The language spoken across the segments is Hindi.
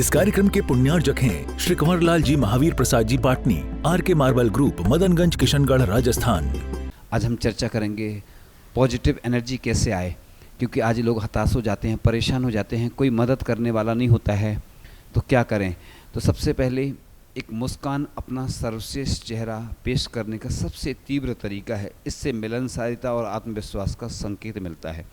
इस कार्यक्रम के पुण्यार्जक हैं Shri Kanwarlal ji Mahavir Prasad ji Patni, R K. Marble group, Madanganj, Kishangarh, Rajasthan. आज हम चर्चा करेंगे पॉजिटिव एनर्जी कैसे आए, क्योंकि आज लोग हताश हो जाते हैं, परेशान हो जाते हैं, कोई मदद करने वाला नहीं होता है, तो क्या करें। तो सबसे पहले एक मुस्कान अपना सर्वश्रेष्ठ चेहरा पेश करने का सबसे तीव्र तरीका है। इससे मिलनसारिता और आत्मविश्वास का संकेत मिलता है।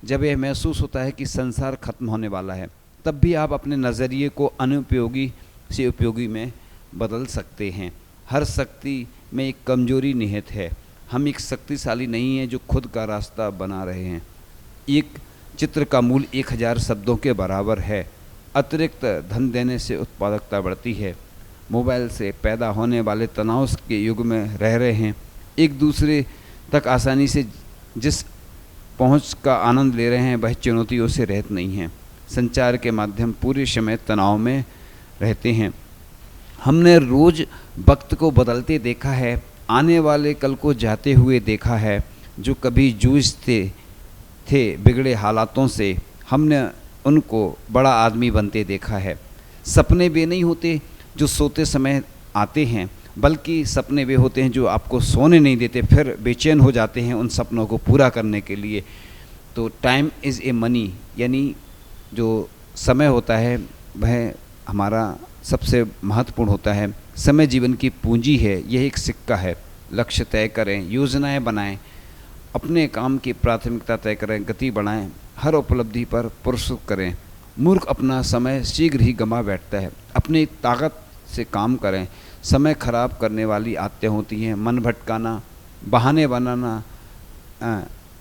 जब यह महसूस होता है कि संसार खत्म होने वाला है, तब भी आप अपने नज़रिए को अनुपयोगी से उपयोगी में बदल सकते हैं। हर शक्ति में एक कमजोरी निहित है। हम एक शक्तिशाली नहीं हैं जो खुद का रास्ता बना रहे हैं। एक चित्र का मूल 1000 शब्दों के बराबर है। अतिरिक्त धन देने से उत्पादकता बढ़ती है। मोबाइल से पैदा होने वाले तनाव के युग में रह रहे हैं। एक दूसरे तक आसानी से जिस पहुंच का आनंद ले रहे हैं, वह चुनौतियों से रहित नहीं हैं। संचार के माध्यम पूरे समय तनाव में रहते हैं। हमने रोज़ वक्त को बदलते देखा है, आने वाले कल को जाते हुए देखा है। जो कभी जूझते थे बिगड़े हालातों से, हमने उनको बड़ा आदमी बनते देखा है। सपने वे नहीं होते जो सोते समय आते हैं, बल्कि सपने वे होते हैं जो आपको सोने नहीं देते, फिर बेचैन हो जाते हैं उन सपनों को पूरा करने के लिए। तो टाइम इज़ ए मनी, यानी जो समय होता है वह हमारा सबसे महत्वपूर्ण होता है। समय जीवन की पूंजी है, यह एक सिक्का है। लक्ष्य तय करें, योजनाएं बनाएं, अपने काम की प्राथमिकता तय करें, गति बढ़ाएं, हर उपलब्धि पर पुरस्कृत करें। मूर्ख अपना समय शीघ्र ही गंवा बैठता है। अपनी ताकत से काम करें। समय खराब करने वाली आदतें होती हैं मन भटकाना, बहाने बनाना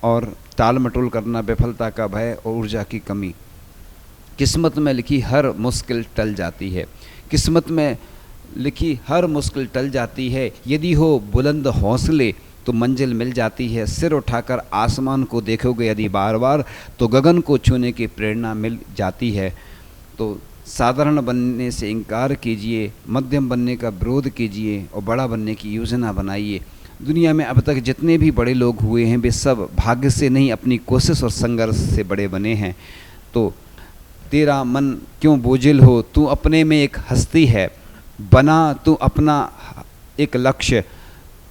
और टाल मटोल करना, विफलता का भय और ऊर्जा की कमी। किस्मत में लिखी हर मुश्किल टल जाती है। किस्मत में लिखी हर मुश्किल टल जाती है। यदि हो बुलंद हौसले तो मंजिल मिल जाती है। सिर उठाकर आसमान को देखोगे यदि बार बार, तो गगन को छूने की प्रेरणा मिल जाती है। तो साधारण बनने से इनकार कीजिए, मध्यम बनने का विरोध कीजिए और बड़ा बनने की योजना बनाइए। दुनिया में अब तक जितने भी बड़े लोग हुए हैं, वे सब भाग्य से नहीं, अपनी कोशिश और संघर्ष से बड़े बने हैं। तो तेरा मन क्यों बोझिल हो, तू अपने में एक हस्ती है। बना तू अपना एक लक्ष्य,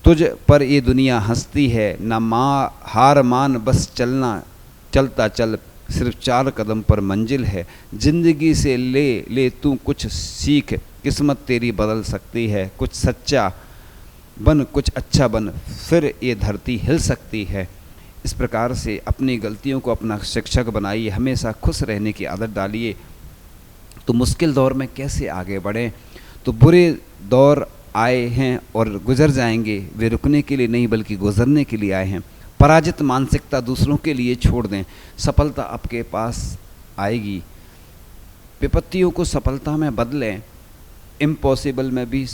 तुझ पर ये दुनिया हंसती है। ना हार मान, बस चलता चल, सिर्फ 4 कदम पर मंजिल है। ज़िंदगी से ले तू कुछ सीख, किस्मत तेरी बदल सकती है। कुछ सच्चा बन, कुछ अच्छा बन, फिर ये धरती हिल सकती है। इस प्रकार से अपनी गलतियों को अपना शिक्षक बनाइए। हमेशा खुश रहने की आदत डालिए। तो मुश्किल दौर में कैसे आगे बढ़ें। तो बुरे दौर आए हैं और गुजर जाएंगे। वे रुकने के लिए नहीं बल्कि गुजरने के लिए आए हैं। पराजित मानसिकता दूसरों के लिए छोड़ दें, सफलता आपके पास आएगी। विपत्तियों को सफलता में बदलें। इम्पॉसिबल में भी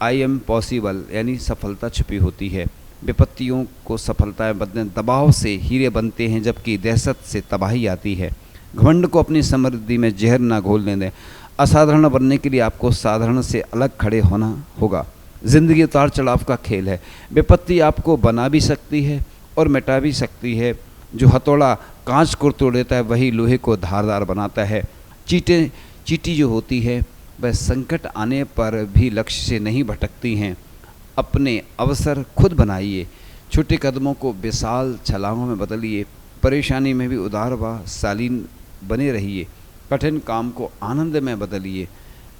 आई एम पॉसिबल, यानी सफलता छुपी होती है। विपत्तियों को सफलता में बदलें। दबाव से हीरे बनते हैं, जबकि दहशत से तबाही आती है। घमंड को अपनी समृद्धि में जहर ना घोलने दें। असाधारण बनने के लिए आपको साधारण से अलग खड़े होना होगा। ज़िंदगी उतार चढ़ाव का खेल है। विपत्ति आपको बना भी सकती है और मिटा भी सकती है। जो हथौड़ा कांच को तोड़ देता है, वही लोहे को धारदार बनाता है। चींटी जो होती है, वह संकट आने पर भी लक्ष्य से नहीं भटकती हैं। अपने अवसर खुद बनाइए। छोटे कदमों को विशाल छलांगों में बदलिए। परेशानी में भी उदार व शालीन बने रहिए। कठिन काम को आनंद में बदलिए।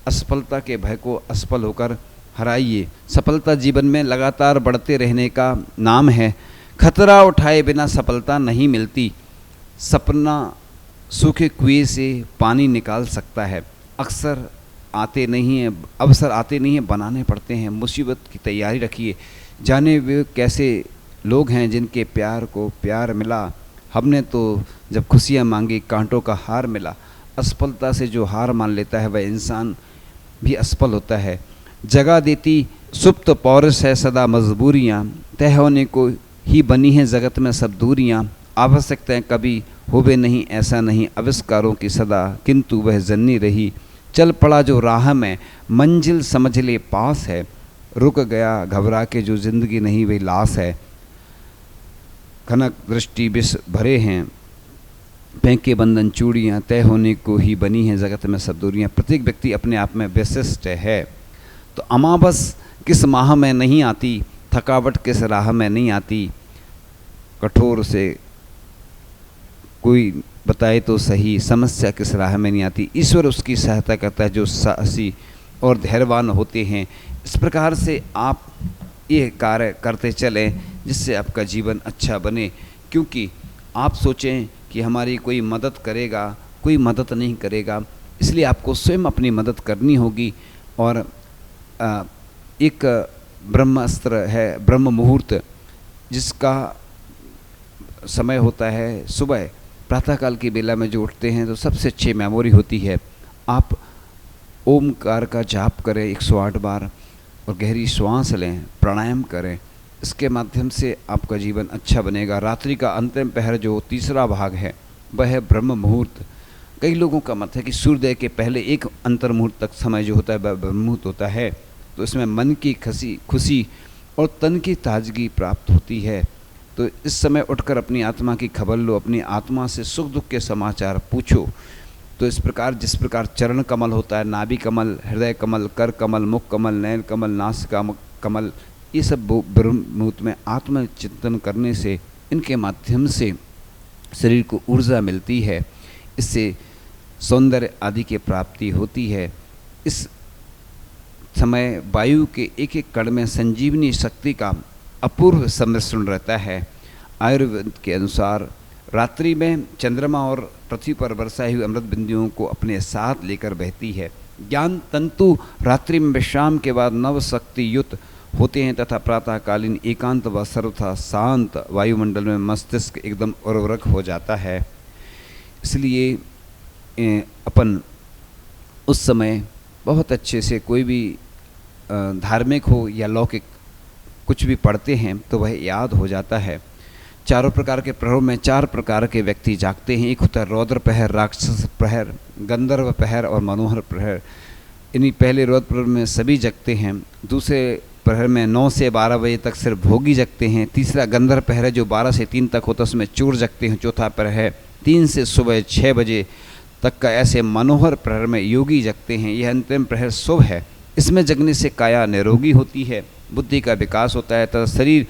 असफलता के भय को असफल होकर हराइए। सफलता जीवन में लगातार बढ़ते रहने का नाम है। खतरा उठाए बिना सफलता नहीं मिलती। सपना सूखे कुएं से पानी निकाल सकता है। अवसर आते नहीं हैं, बनाने पड़ते हैं। मुसीबत की तैयारी रखिए। जाने वे कैसे लोग हैं जिनके प्यार को प्यार मिला। हमने तो जब खुशियाँ मांगी, कांटों का हार मिला। असफलता से जो हार मान लेता है, वह इंसान भी असफल होता है। जगह देती सुप्त पौरुष है सदा मजबूरियाँ। तय होने को ही बनी है जगत में सब दूरियाँ। आवश्यकताएं कभी होवे नहीं, ऐसा नहीं आविष्कारों की सदा, किंतु वह जन्नी रही। चल पड़ा जो राह में, मंजिल समझ ले पास है। रुक गया घबरा के जो जिंदगी नहीं वही लाश है। कनक दृष्टि विष भरे हैं, फेंके बंधन चूड़ियाँ, तय होने को ही बनी है जगत में सब दूरियाँ। प्रत्येक व्यक्ति अपने आप में विशिष्ट है। तो अमावस किस माह में नहीं आती, थकावट किस राह में नहीं आती, कठोर से कोई बताए तो सही, समस्या किस राह में नहीं आती। ईश्वर उसकी सहायता करता है जो साहसी और धैर्यवान होते हैं। इस प्रकार से आप ये कार्य करते चलें जिससे आपका जीवन अच्छा बने। क्योंकि आप सोचें कि हमारी कोई मदद करेगा, कोई मदद नहीं करेगा, इसलिए आपको स्वयं अपनी मदद करनी होगी। और एक ब्रह्मास्त्र है, ब्रह्म मुहूर्त, जिसका समय होता है सुबह प्रातःकाल की बेला में जो उठते हैं तो सबसे अच्छी मेमोरी होती है। आप ओमकार का जाप करें 108 बार और गहरी श्वास लें, प्राणायाम करें। इसके माध्यम से आपका जीवन अच्छा बनेगा। रात्रि का अंतिम पहर जो तीसरा भाग है वह है ब्रह्म मुहूर्त। कई लोगों का मत है कि सूर्योदय के पहले एक अंतर मुहूर्त तक समय जो होता है वह ब्रह्म मुहूर्त होता है। तो इसमें मन की खुशी और तन की ताजगी प्राप्त होती है। तो इस समय उठकर अपनी आत्मा की खबर लो, अपनी आत्मा से सुख दुख के समाचार पूछो। तो इस प्रकार जिस प्रकार चरण कमल होता है, नाभि कमल, हृदय कमल, कर कमल, मुख कमल, नयन कमल, नासिका कमल, ये सब ब्रह्म मुहूर्त में आत्मचिंतन करने से, इनके माध्यम से शरीर को ऊर्जा मिलती है। इससे सौंदर्य आदि की प्राप्ति होती है। इस समय वायु के एक एक कण में संजीवनी शक्ति का अपूर्व सम्मिश्रण रहता है। आयुर्वेद के अनुसार रात्रि में चंद्रमा और पृथ्वी पर बरसाई हुई अमृत बिंदुओं को अपने साथ लेकर बहती है। ज्ञान तंतु रात्रि में विश्राम के बाद नव शक्ति युक्त होते हैं तथा प्रातःकालीन एकांत व सर्वथा शांत वायुमंडल में मस्तिष्क एकदम उर्वरक हो जाता है। इसलिए अपन उस समय बहुत अच्छे से कोई भी धार्मिक हो या लौकिक कुछ भी पढ़ते हैं तो वह याद हो जाता है। चारों प्रकार के प्रहरों में 4 प्रकार के व्यक्ति जागते हैं। एक होता है रौद्र प्रहर, राक्षस प्रहर, गंधर्व प्रहर और मनोहर प्रहर। इन्हीं पहले रौद्र प्रहर में सभी जगते हैं। दूसरे प्रहर में 9 से 12 बजे तक सिर्फ भोगी जगते हैं। तीसरा गंधर्व प्रहर है जो 12 से 3 तक होता है, उसमें चोर जगते हैं। चौथा प्रहर है 3 से सुबह 6 बजे तक का। ऐसे मनोहर प्रहर में योगी जगते हैं। यह अंतिम प्रहर शुभ है। इसमें जगने से काया निरोगी होती है, बुद्धि का विकास होता है तथा शरीर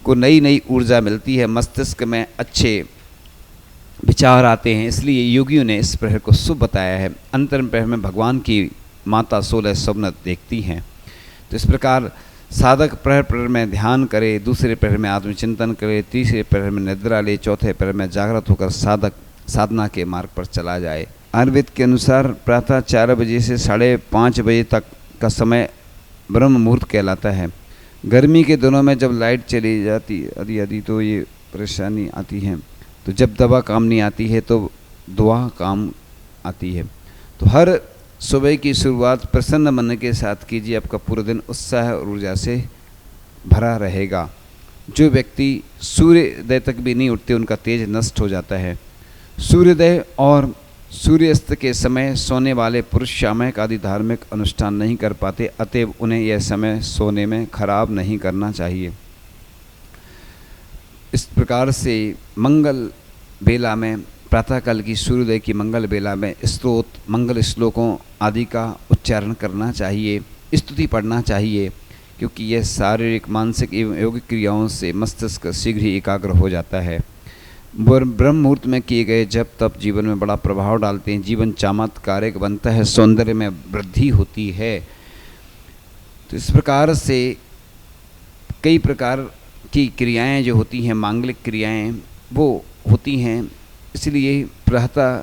को नई नई ऊर्जा मिलती है, मस्तिष्क में अच्छे विचार आते हैं। इसलिए योगियों ने इस प्रहर को शुभ बताया है। अंतरिम प्रहर में भगवान की माता 16 स्वप्न देखती हैं। तो इस प्रकार साधक प्रहर में ध्यान करे, दूसरे प्रहर में आत्मचिंतन करे, तीसरे प्रहर में निद्रा ले, चौथे प्रहर में जागृत होकर साधक साधना के मार्ग पर चला जाए। आयुर्वेद के अनुसार प्रातः 4 बजे से 5:30 बजे तक का समय ब्रह्म मुहूर्त कहलाता है। गर्मी के दिनों में जब लाइट चली जाती आदि तो ये परेशानी आती है। तो जब दवा काम नहीं आती है तो दुआ काम आती है। तो हर सुबह की शुरुआत प्रसन्न मन के साथ कीजिए, आपका पूरा दिन उत्साह और ऊर्जा से भरा रहेगा। जो व्यक्ति सूर्योदय तक भी नहीं उठते उनका तेज नष्ट हो जाता है। सूर्योदय और सूर्यास्त के समय सोने वाले पुरुष सामयिक आदि धार्मिक अनुष्ठान नहीं कर पाते, अतएव उन्हें यह समय सोने में खराब नहीं करना चाहिए। इस प्रकार से मंगल बेला में, प्रातःकाल की सूर्योदय की मंगल बेला में स्तोत्र, मंगल श्लोकों आदि का उच्चारण करना चाहिए, स्तुति पढ़ना चाहिए, क्योंकि यह शारीरिक, मानसिक एवं यौगिक क्रियाओं से मस्तिष्क शीघ्र ही एकाग्र हो जाता है। ब्रह्म मुहूर्त में किए गए जब तब जीवन में बड़ा प्रभाव डालते हैं। जीवन चमत्कारिक बनता है, सौंदर्य में वृद्धि होती है। तो इस प्रकार से कई प्रकार की क्रियाएं जो होती हैं, मांगलिक क्रियाएं, वो होती हैं। इसलिए प्रातः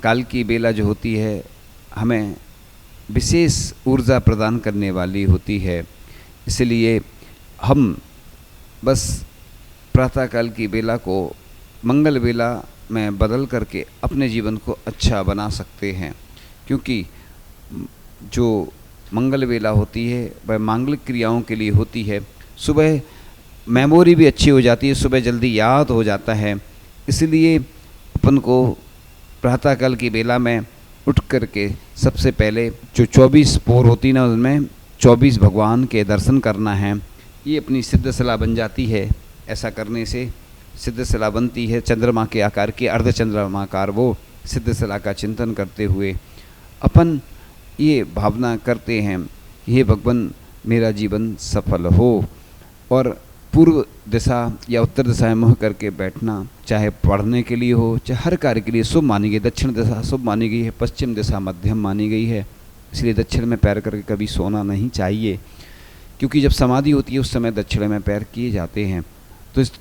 काल की बेला जो होती है हमें विशेष ऊर्जा प्रदान करने वाली होती है। इसलिए हम बस प्रातःकाल की बेला को मंगल बेला में बदल करके अपने जीवन को अच्छा बना सकते हैं। क्योंकि जो मंगल बेला होती है वह मांगलिक क्रियाओं के लिए होती है। सुबह मेमोरी भी अच्छी हो जाती है, सुबह जल्दी याद हो जाता है। इसलिए अपन को प्रातःकाल की बेला में उठ करके सबसे पहले जो 24 पोर होती ना, उनमें 24 भगवान के दर्शन करना है। ये अपनी सिद्ध सलाह बन जाती है। ऐसा करने से सिद्धशिला बनती है चंद्रमा के आकार की, अर्धचंद्रमाकार, वो सिद्धशिला का चिंतन करते हुए अपन ये भावना करते हैं, हे भगवान मेरा जीवन सफल हो। और पूर्व दिशा या उत्तर दिशा में मुँह करके बैठना, चाहे पढ़ने के लिए हो, चाहे हर कार्य के लिए शुभ मानी गई। दक्षिण दिशा शुभ मानी गई है, पश्चिम दिशा मध्यम मानी गई है, इसलिए दक्षिण में पैर करके कभी सोना नहीं चाहिए, क्योंकि जब समाधि होती है उस समय दक्षिण में पैर किए जाते हैं। तो इस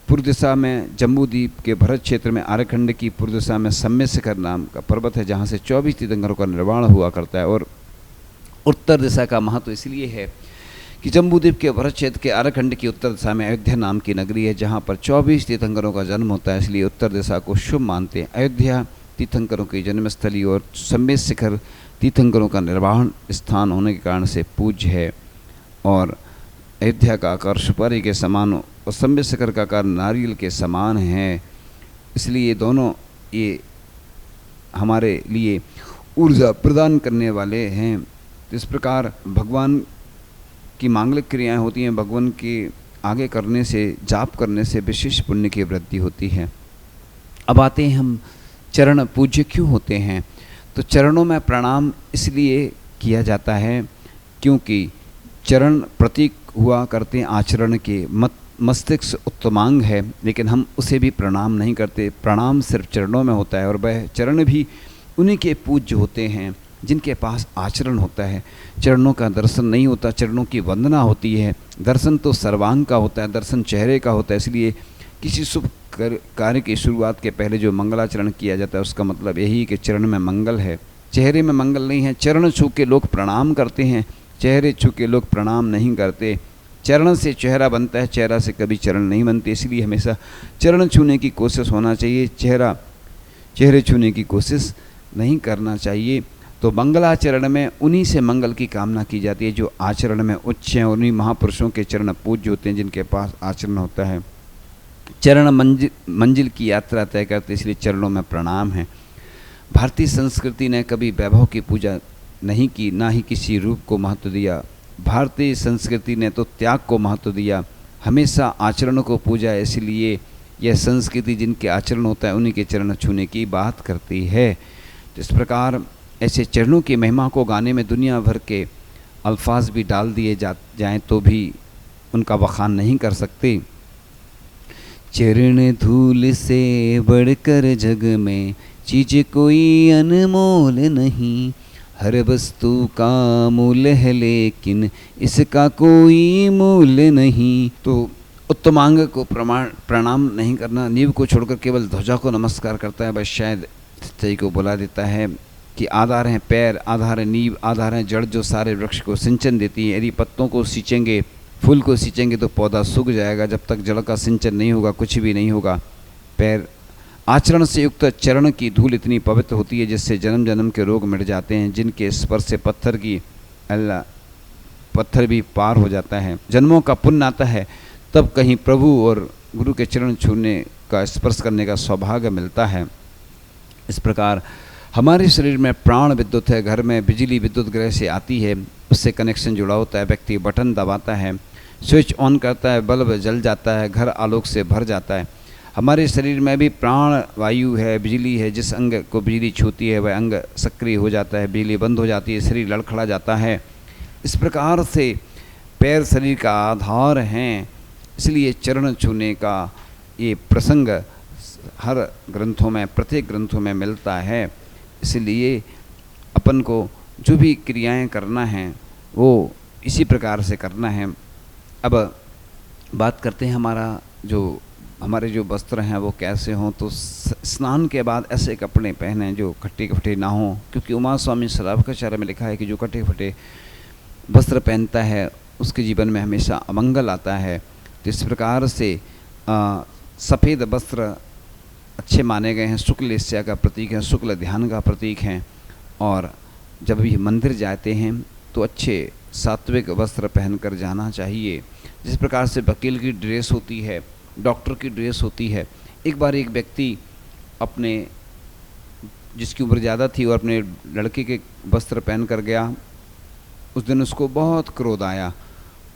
पूर्व दिशा में जम्बूद्वीप के भरत क्षेत्र में आर्यखंड की पूर्व दिशा में सम्य शिखर नाम का पर्वत है, जहाँ से 24 तीर्थंकरों का निर्वाण हुआ करता है। और उत्तर दिशा का महत्व इसलिए है कि जम्बूद्वीप के भरत क्षेत्र के आर्यखंड की उत्तर दिशा में अयोध्या नाम की नगरी है, जहाँ पर 24 तीर्थंकरों का जन्म होता है, इसलिए उत्तर दिशा को शुभ मानते हैं। अयोध्या तीर्थंकरों की जन्मस्थली और सम्य शिखर तीर्थंकरों का निर्वाण स्थान होने के कारण से पूज्य है। और अयोध्या का आकार सुपारी के समान और सम्य शिखर का आकार नारियल के समान है, इसलिए दोनों ये हमारे लिए ऊर्जा प्रदान करने वाले हैं। इस प्रकार भगवान की मांगलिक क्रियाएं होती हैं, भगवान के आगे करने से, जाप करने से विशेष पुण्य की वृद्धि होती है। अब आते हैं हम चरण पूज्य क्यों होते हैं। तो चरणों में प्रणाम इसलिए किया जाता है क्योंकि चरण प्रतीक हुआ करते हैं आचरण के। मस्तिष्क उत्तमांग है, लेकिन हम उसे भी प्रणाम नहीं करते। प्रणाम सिर्फ चरणों में होता है, और वह चरण भी उन्हीं के पूज्य होते हैं जिनके पास आचरण होता है। चरणों का दर्शन नहीं होता, चरणों की वंदना होती है। दर्शन तो सर्वांग का होता है, दर्शन चेहरे का होता है, इसलिए किसी शुभ कार्य की शुरुआत के पहले जो मंगलाचरण किया जाता है उसका मतलब यही कि चरण में मंगल है, चेहरे में मंगल नहीं है। चरण छू के लोग प्रणाम करते हैं, चेहरे छू के लोग प्रणाम नहीं करते। चरण से चेहरा बनता है, चेहरा से कभी चरण नहीं बनते, इसलिए हमेशा चरण छूने की कोशिश होना चाहिए, चेहरे छूने की कोशिश नहीं करना चाहिए। तो मंगलाचरण में उन्हीं से मंगल की कामना की जाती है जो आचरण में उच्च हैं, उन्हीं महापुरुषों के चरण पूज्य होते हैं जिनके पास आचरण होता है। चरण मंजिल की यात्रा तय करते, इसलिए चरणों में प्रणाम है। भारतीय संस्कृति ने कभी वैभव की पूजा नहीं की, ना ही किसी रूप को महत्व दिया। भारतीय संस्कृति ने तो त्याग को महत्व दिया, हमेशा आचरण को पूजा, इसलिए यह संस्कृति जिनके आचरण होता है उन्हीं के चरण छूने की बात करती है। तो इस प्रकार ऐसे चरणों की महिमा को गाने में दुनिया भर के अल्फाज भी डाल दिए जाएं तो भी उनका बखान नहीं कर सकते। चरण धूल से बढ़कर जग में चीज कोई अनमोल नहीं, हर वस्तु का मूल है लेकिन इसका कोई मूल नहीं। तो उत्तमांग को प्रणाम नहीं करना, नींव को छोड़कर केवल ध्वजा को नमस्कार करता है, बस शायद सही को बुला देता है कि आधार हैं पैर, आधार है नींव, आधार है जड़ जो सारे वृक्ष को सिंचन देती है। यदि पत्तों को सींचेंगे, फूल को सींचेंगे तो पौधा सूख जाएगा, जब तक जड़ का सिंचन नहीं होगा कुछ भी नहीं होगा। पैर आचरण से युक्त चरण की धूल इतनी पवित्र होती है जिससे जन्म जन्म के रोग मिट जाते हैं, जिनके स्पर्श से पत्थर भी पार हो जाता है। जन्मों का पुण्य आता है तब कहीं प्रभु और गुरु के चरण छूने का, स्पर्श करने का सौभाग्य मिलता है। इस प्रकार हमारे शरीर में प्राण विद्युत है, घर में बिजली विद्युत ग्रह से आती है, उससे कनेक्शन जुड़ा होता है। व्यक्ति बटन दबाता है, स्विच ऑन करता है, बल्ब जल जाता है, घर आलोक से भर जाता है। हमारे शरीर में भी प्राण वायु है, बिजली है, जिस अंग को बिजली छूती है वह अंग सक्रिय हो जाता है, बिजली बंद हो जाती है, शरीर लड़खड़ा जाता है। इस प्रकार से पैर शरीर का आधार हैं, इसलिए चरण छूने का ये प्रसंग हर ग्रंथों में, प्रत्येक ग्रंथों में मिलता है। इसलिए अपन को जो भी क्रियाएं करना है वो इसी प्रकार से करना है। अब बात करते हैं हमारे जो वस्त्र हैं वो कैसे हों। तो स्नान के बाद ऐसे कपड़े पहने जो कटे फटे ना हों, क्योंकि उमा स्वामी श्रावकाचार्य में लिखा है कि जो कटे फटे वस्त्र पहनता है उसके जीवन में हमेशा अमंगल आता है। तो इस प्रकार से सफ़ेद वस्त्र अच्छे माने गए हैं, शुक्ल ईर्ष्या का प्रतीक है, शुक्ल ध्यान का प्रतीक हैं। और जब भी मंदिर जाते हैं तो अच्छे सात्विक वस्त्र पहनकर जाना चाहिए। जिस प्रकार से वकील की ड्रेस होती है, डॉक्टर की ड्रेस होती है। एक बार एक व्यक्ति जिसकी उम्र ज़्यादा थी और अपने लड़के के वस्त्र पहन कर गया। उस दिन उसको बहुत क्रोध आया।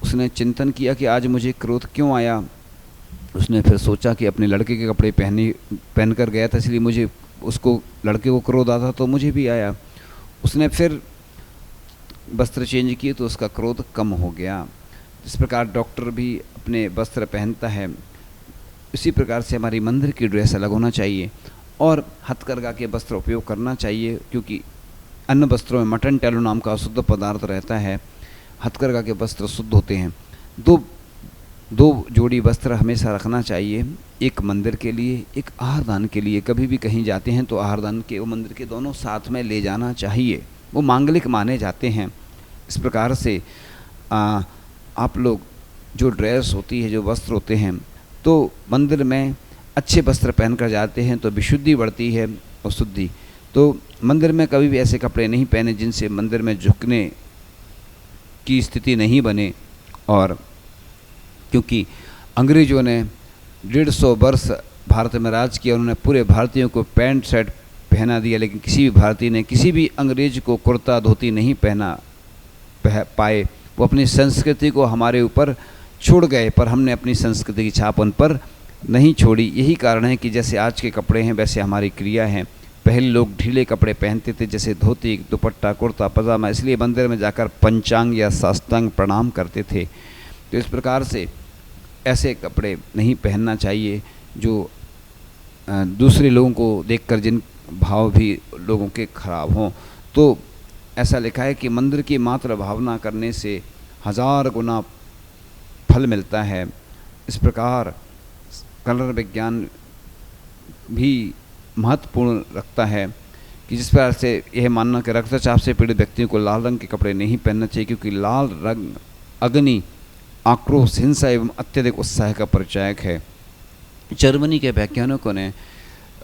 उसने चिंतन किया कि आज मुझे क्रोध क्यों आया। उसने फिर सोचा कि अपने लड़के के कपड़े पहन कर गया था, इसलिए मुझे उसको लड़के को क्रोध आता तो मुझे भी आया। उसने फिर वस्त्र चेंज किए तो उसका क्रोध कम हो गया। जिस प्रकार डॉक्टर भी अपने वस्त्र पहनता है, इसी प्रकार से हमारी मंदिर की ड्रेस अलग होना चाहिए और हथकरघा के वस्त्र उपयोग करना चाहिए, क्योंकि अन्य वस्त्रों में मटन टैलो नाम का अशुद्ध पदार्थ रहता है, हथकरघा के वस्त्र शुद्ध होते हैं। दो जोड़ी वस्त्र हमेशा रखना चाहिए, एक मंदिर के लिए, एक आहारदान के लिए। कभी भी कहीं जाते हैं तो आहारदान के और मंदिर के दोनों साथ में ले जाना चाहिए, वो मांगलिक माने जाते हैं। इस प्रकार से आप लोग जो ड्रेस होती है, जो वस्त्र होते हैं, तो मंदिर में अच्छे वस्त्र पहन कर जाते हैं तो विशुद्धि बढ़ती है और शुद्धि। तो मंदिर में कभी भी ऐसे कपड़े नहीं पहने जिनसे मंदिर में झुकने की स्थिति नहीं बने। और क्योंकि अंग्रेज़ों ने 150 वर्ष भारत में राज किया, उन्होंने पूरे भारतीयों को पैंट शर्ट पहना दिया, लेकिन किसी भी भारतीय ने किसी भी अंग्रेज को कुर्ता धोती नहीं पाए। वो अपनी संस्कृति को हमारे ऊपर छोड़ गए, पर हमने अपनी संस्कृति की छाप उन पर नहीं छोड़ी। यही कारण है कि जैसे आज के कपड़े हैं वैसे हमारी क्रिया है। पहले लोग ढीले कपड़े पहनते थे, जैसे धोती, दुपट्टा, कुर्ता, पजामा, इसलिए मंदिर में जाकर पंचांग या साष्टांग प्रणाम करते थे। तो इस प्रकार से ऐसे कपड़े नहीं पहनना चाहिए जो दूसरे लोगों को देखकर जिन भाव भी लोगों के खराब हों। तो ऐसा लिखा है कि मंदिर की मात्र भावना करने से 1000 गुना फल मिलता है। इस प्रकार कलर विज्ञान भी महत्वपूर्ण रखता है कि जिस प्रकार से यह मानना कि रक्तचाप से पीड़ित व्यक्तियों को लाल रंग के कपड़े नहीं पहनना चाहिए, क्योंकि लाल रंग अग्नि, आक्रोश, हिंसा एवं अत्यधिक उत्साह का परिचायक है। जर्मनी के वैज्ञानिकों ने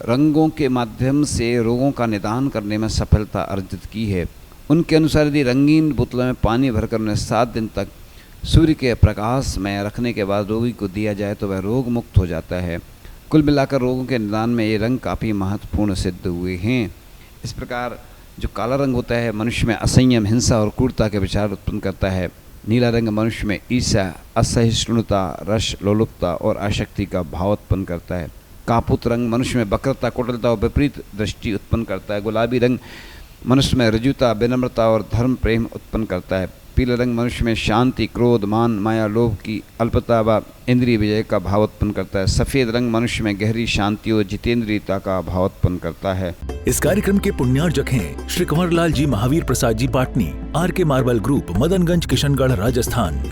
रंगों के माध्यम से रोगों का निदान करने में सफलता अर्जित की है। उनके अनुसार यदि रंगीन बोतलों में पानी भरकर उन्हें 7 दिन तक सूर्य के प्रकाश में रखने के बाद रोगी को दिया जाए तो वह रोग मुक्त हो जाता है। कुल मिलाकर रोगों के निदान में ये रंग काफ़ी महत्वपूर्ण सिद्ध हुए हैं। इस प्रकार जो काला रंग होता है मनुष्य में असंयम, हिंसा और क्रूरता के विचार उत्पन्न करता है। नीला रंग मनुष्य में ईर्ष्या, असहिष्णुता, रस, लोलुपता और आसक्ति का भाव उत्पन्न करता है। कापुत रंग मनुष्य में वक्रता, कुटिलता और विपरीत दृष्टि उत्पन्न करता है। गुलाबी रंग मनुष्य में ऋजुता, विनम्रता और धर्म प्रेम उत्पन्न करता है। पीला रंग मनुष्य में शांति, क्रोध, मान, माया, लोभ की अल्पता व इंद्रिय विजय का भाव उत्पन्न करता है। सफ़ेद रंग मनुष्य में गहरी शांति और जितेंद्रियता का भाव उत्पन्न करता है। इस कार्यक्रम के पुण्यार्जक हैं श्री कंवरलाल जी महावीर प्रसाद जी पाटनी, आर के मार्बल ग्रुप, मदनगंज, किशनगढ़, राजस्थान।